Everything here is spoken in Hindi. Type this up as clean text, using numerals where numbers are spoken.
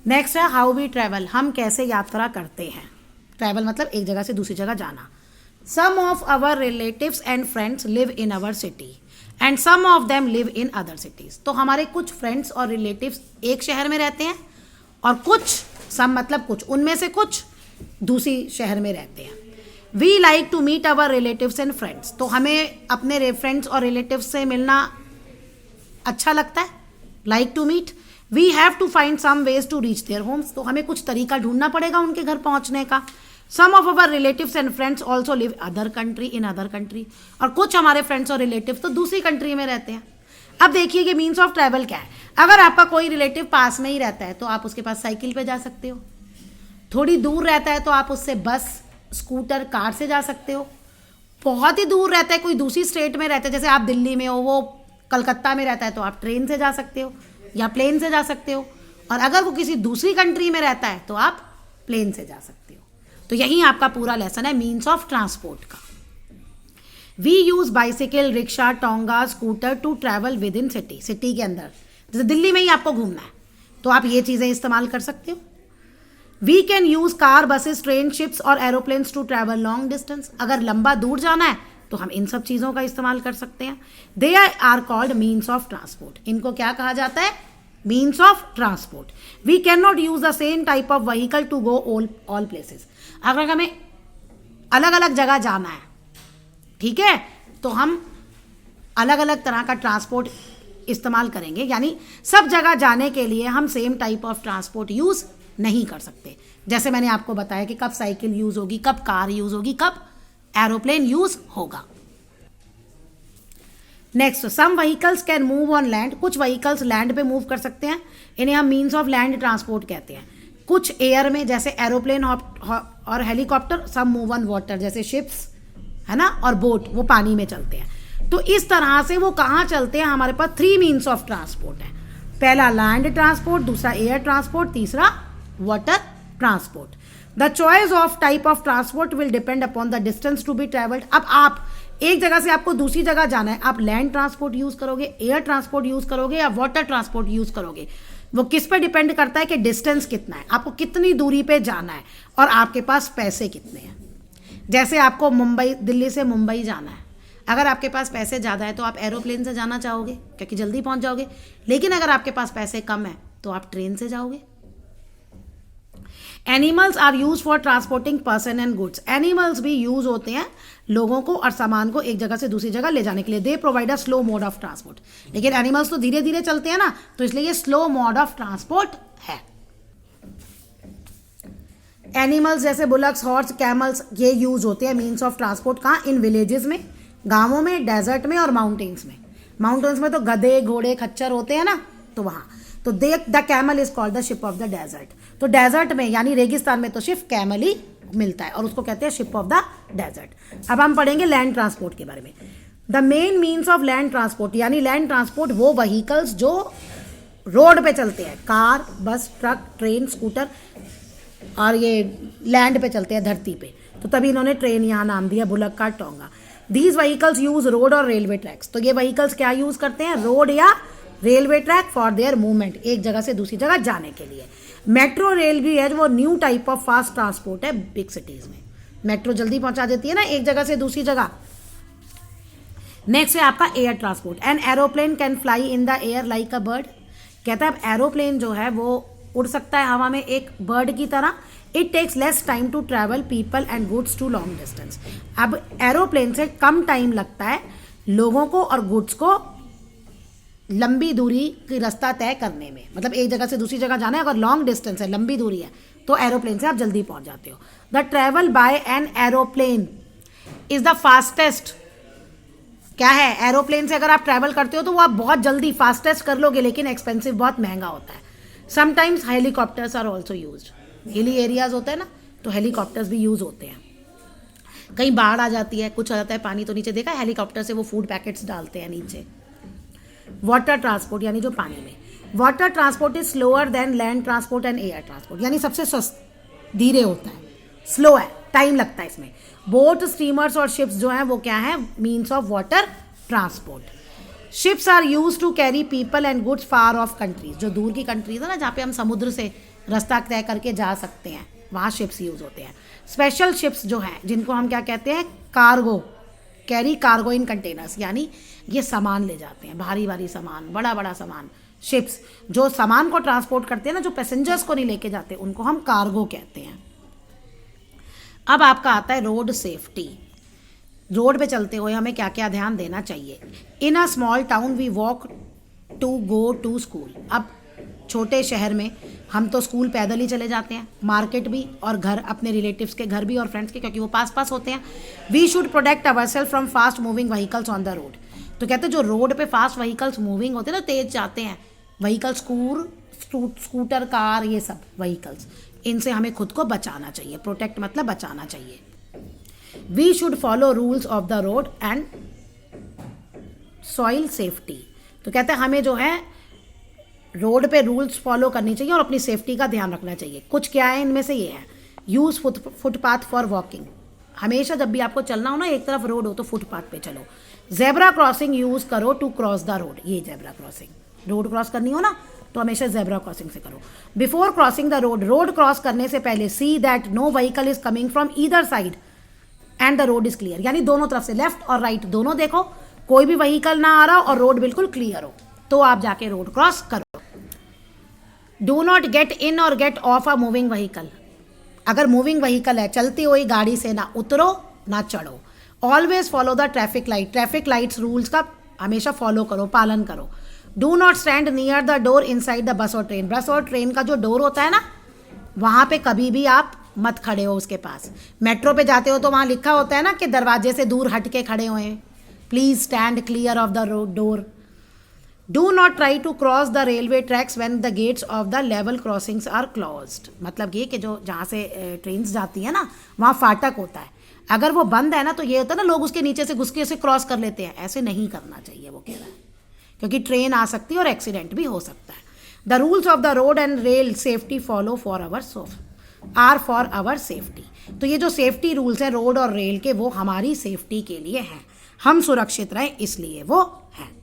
नेक्स्ट है हाउ वी ट्रैवल, हम कैसे यात्रा करते हैं। ट्रैवल मतलब एक जगह से दूसरी जगह जाना। Some of our relatives and friends live in our city and some of them live in other cities. तो हमारे कुछ फ्रेंड्स और रिलेटिव्स एक शहर में रहते हैं और कुछ, सम मतलब कुछ, उनमें से कुछ दूसरी शहर में रहते हैं। We like to meet our relatives and friends, तो हमें अपने फ्रेंड्स और रिलेटिव्स से मिलना अच्छा लगता है, like to meet. We have to find some ways to reach their homes, तो हमें कुछ तरीका ढूंढना पड़ेगा उनके घर पहुंचने का। Some of our relatives and friends also live other country, in other country, और कुछ हमारे फ्रेंड्स और रिलेटिव्स तो दूसरी कंट्री में रहते हैं। अब देखिए कि मीन्स ऑफ ट्रैवल क्या है। अगर आपका कोई रिलेटिव पास में ही रहता है तो आप उसके पास साइकिल पे जा सकते हो, थोड़ी दूर रहता है तो आप उससे बस, स्कूटर, कार से जा सकते हो। बहुत ही दूर रहता है, कोई दूसरी स्टेट में रहता है, जैसे आप दिल्ली में हो, वो कलकत्ता में रहता है, तो आप ट्रेन से जा सकते हो या प्लेन से जा सकते हो। और अगर वो किसी दूसरी कंट्री में रहता है तो आप प्लेन से जा सकते हो। तो यही आपका पूरा लेसन है मीन्स ऑफ ट्रांसपोर्ट का। We use bicycle, rickshaw, tonga, scooter to travel within city, city के अंदर, जैसे दिल्ली में ही आपको घूमना है तो आप ये चीज़ें इस्तेमाल कर सकते हो। We can use car, buses, train, ships और aeroplanes to travel long distance, अगर लंबा दूर जाना है तो हम इन सब चीज़ों का इस्तेमाल कर सकते हैं। They are called means of transport, इनको क्या कहा जाता है, means of transport. We can not use the same type of vehicle to go all places, अगर हमें अलग अलग जगह जाना है, ठीक है, तो हम अलग अलग तरह का ट्रांसपोर्ट इस्तेमाल करेंगे, यानी सब जगह जाने के लिए हम same type of transport use नहीं कर सकते। जैसे मैंने आपको बताया कि कब साइकिल यूज होगी, कब कार यूज होगी, कब एरोप्लेन यूज होगा। Next, some vehicles can move on land, कुछ व्हीकल्स लैंड पे मूव कर सकते हैं, इन्हें हम मीन्स ऑफ लैंड ट्रांसपोर्ट कहते हैं। कुछ एयर में, जैसे एरोप्लेन और helicopter. Some move on water, जैसे शिप्स है ना, और बोट, वो पानी में चलते हैं। तो इस तरह से वो कहाँ चलते हैं, हमारे पास 3 मीन्स ऑफ ट्रांसपोर्ट है। पहला लैंड ट्रांसपोर्ट, दूसरा एयर ट्रांसपोर्ट, तीसरा water transport. The choice of type of transport will depend upon the distance to be travelled. अब आप एक जगह से आपको दूसरी जगह जाना है, आप लैंड ट्रांसपोर्ट यूज करोगे, एयर ट्रांसपोर्ट यूज करोगे या वाटर ट्रांसपोर्ट यूज करोगे, वो किस पे डिपेंड करता है कि डिस्टेंस कितना है, आपको कितनी दूरी पे जाना है और आपके पास पैसे कितने हैं। जैसे आपको मुंबई, दिल्ली से मुंबई जाना है, अगर आपके पास पैसे ज़्यादा है तो आप एरोप्लेन से जाना चाहोगे क्योंकि जल्दी पहुंच जाओगे, लेकिन अगर आपके पास पैसे कम है तो आप ट्रेन से जाओगे। Animals are use for transporting person and goods, animals भी यूज होते हैं लोगों को और सामान को एक जगह से दूसरी जगह ले जाने के लिए। They provide a slow mode of transport, लेकिन एनिमल्स तो धीरे धीरे चलते हैं ना, तो इसलिए ये स्लो मोड ऑफ ट्रांसपोर्ट है। एनिमल्स जैसे बुलक्स, हॉर्स, कैमल्स, ये यूज होते हैं मीन्स ऑफ ट्रांसपोर्ट कहाँ, इन विलेजेस में, गांवों में, डेजर्ट में और माउंटेन्स में। माउंटेन्स में तो गधे, घोड़े, खच्चर होते हैं ना, तो वहाँ तो the camel is called the ship of the desert. तो डेजर्ट में यानी रेगिस्तान में तो सिर्फ कैमल ही मिलता है और उसको कहते हैं शिप ऑफ द डेजर्ट। अब हम पढ़ेंगे लैंड ट्रांसपोर्ट के बारे में। The main means of land transport, यानी लैंड ट्रांसपोर्ट वो व्हीकल्स जो रोड पे चलते हैं, कार, बस, ट्रक, ट्रेन, स्कूटर, और ये लैंड पे चलते हैं, धरती पे, तो तभी इन्होंने ट्रेन यहाँ नाम दिया, बुलक का, tonga. These vehicles use road और रेलवे ट्रैक्स, तो ये व्हीकल्स क्या यूज करते हैं, रोड या railway track for their movement, एक जगह से दूसरी जगह जाने के लिए। मेट्रो रेल भी है, वो new type of fast transport है बिग सिटीज में। मेट्रो जल्दी पहुंचा देती है ना एक जगह से दूसरी जगह। नेक्स्ट है आपका air transport. An aeroplane can fly in the air like a bird, कहता है एरोप्लेन जो है वो उड़ सकता है हवा में एक बर्ड की तरह। It takes less time to travel people and goods to long distance, अब एरोप्लेन से कम टाइम लगता है लोगों को और गुड्स को लंबी दूरी की रास्ता तय करने में, मतलब एक जगह से दूसरी जगह जाना है, अगर लॉन्ग डिस्टेंस है, लंबी दूरी है, तो एरोप्लेन से आप जल्दी पहुंच जाते हो। The travel by an aeroplane is the fastest, क्या है, एरोप्लेन से अगर आप ट्रैवल करते हो तो वो आप बहुत जल्दी फास्टेस्ट कर लोगे, लेकिन एक्सपेंसिव, बहुत महंगा होता है। Sometimes helicopters are also use, hilly areas होते हैं ना, तो हेलीकॉप्टर्स भी यूज होते हैं। कहीं बाढ़ आ जाती है, कुछ आ जाता है, पानी तो नीचे देखा, हेलीकॉप्टर से वो फूड पैकेट्स डालते हैं नीचे। वाटर ट्रांसपोर्ट यानी जो पानी में, water transport is slower then land transport and air transport, यानी सबसे सस्त, धीरे होता है, स्लो है, टाइम लगता है इसमें। बोट, स्टीमर्स और शिप्स जो हैं वो क्या है, means of water transport. Ships are use to carry people and goods far of countries, जो दूर की कंट्रीज है ना, जहाँ पे हम समुद्र से रास्ता तय करके जा सकते हैं, वहाँ शिप्स यूज़ होते हैं। स्पेशल शिप्स जो हैं जिनको हम क्या कहते हैं, कार्गो, कैरी कार्गो इन कंटेनर्स, यानी ये सामान ले जाते हैं, भारी भारी सामान, बड़ा बड़ा सामान। शिप्स जो सामान को ट्रांसपोर्ट करते हैं ना, जो पैसेंजर्स को नहीं लेके जाते, उनको हम कार्गो कहते हैं। अब आपका आता है रोड सेफ्टी। रोड पे चलते हुए हमें क्या क्या ध्यान देना चाहिए। In a small town we walk to go to school. अब छोटे शहर में हम तो स्कूल पैदल ही चले जाते हैं, मार्केट भी, और घर अपने रिलेटिव्स के घर भी और फ्रेंड्स के, क्योंकि वो पास पास होते हैं। We should protect our self from fast moving vehicles on the road. तो कहते हैं जो रोड पे फास्ट व्हीकल्स मूविंग होते हैं ना, तेज जाते हैं व्हीकल, स्कूटर, कार, ये सब व्हीकल्स, इनसे हमें खुद को बचाना चाहिए। प्रोटेक्ट मतलब बचाना चाहिए। We should follow rules of the road and soil safety. तो कहते हैं हमें जो है रोड पे रूल्स फॉलो करनी चाहिए और अपनी सेफ्टी का ध्यान रखना चाहिए। कुछ क्या है इनमें से, ये है यूज़ फुटपाथ फॉर वॉकिंग। हमेशा जब भी आपको चलना हो ना, एक तरफ रोड हो तो फुटपाथ पे चलो। जेब्रा क्रॉसिंग यूज़ करो टू क्रॉस द रोड। ये जेब्रा क्रॉसिंग, रोड क्रॉस करनी हो ना तो हमेशा जेब्रा क्रॉसिंग से करो। Before crossing the road, road cross करने से पहले see that no vehicle is coming from either side and the road is clear. यानी दोनों तरफ से, लेफ्ट और राइट दोनों देखो, कोई भी व्हीकल ना आ रहा और रोड बिल्कुल क्लियर हो, तो आप जाके रोड क्रॉस करो। डू नॉट गेट इन और get off a moving vehicle. अगर मूविंग व्हीकल है, चलती हुई गाड़ी से ना उतरो ना चढ़ो। Always follow the traffic light. Traffic lights rules का हमेशा फॉलो करो, पालन करो। Do not stand near the door inside the bus और ट्रेन। बस और ट्रेन का जो डोर होता है ना, वहाँ पे कभी भी आप मत खड़े हो उसके पास। मेट्रो पे जाते हो तो वहाँ लिखा होता है ना कि दरवाजे से दूर हट के खड़े हुए, please stand clear of the door. Do not try to cross the railway tracks when the gates of the level crossings are closed. मतलब ये कि जो जहाँ से ट्रेन जाती है ना, वहाँ फाटक होता है, अगर वो बंद है ना तो ये होता है ना, लोग उसके नीचे से घुस के उसे क्रॉस कर लेते हैं। ऐसे नहीं करना चाहिए, वो कह रहा है, क्योंकि ट्रेन आ सकती है और एक्सीडेंट भी हो सकता है। The rules of the road and rail safety follow for our safety. तो ये जो सेफ्टी रूल्स हैं रोड और रेल के, वो हमारी सेफ्टी के लिए हैं, हम सुरक्षित रहें इसलिए वो हैं।